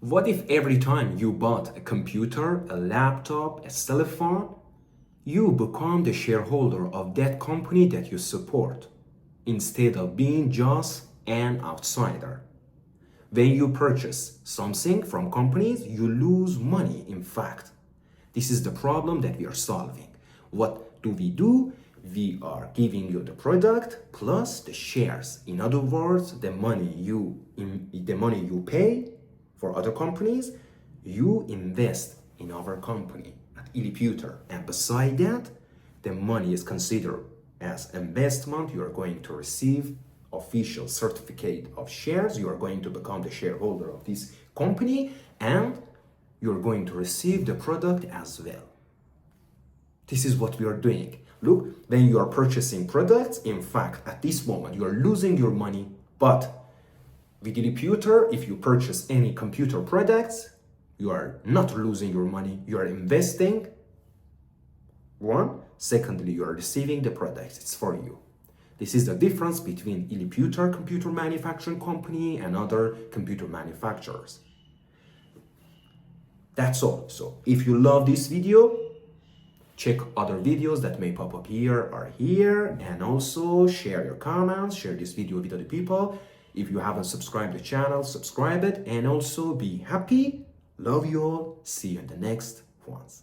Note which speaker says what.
Speaker 1: What if every time you bought a computer, a laptop, a cell phone, you become the shareholder of that company that you support, instead of being just an outsider? When you purchase something from companies, you lose money, in fact. This is the problem that we are solving. What do? We are giving you the product plus the shares. In other words, the money you pay for other companies, you invest in our company at Iliputer. And beside that, the money is considered as investment. You are going to receive official certificate of shares. You are going to become the shareholder of this company, and you're going to receive the product as well. This is what we are doing. Look, when you are purchasing products, in fact, at this moment, you are losing your money, but with Eliputer, if you purchase any computer products, you are not losing your money, you are investing. One, secondly, you are receiving the products, it's for you. This is the difference between Eliputer computer manufacturing company and other computer manufacturers. That's all. So if you love this video, check other videos that may pop up here or here, and also share your comments, share this video with other people. If you haven't subscribed to the channel, subscribe it, and also be happy. Love you all. See you in the next ones.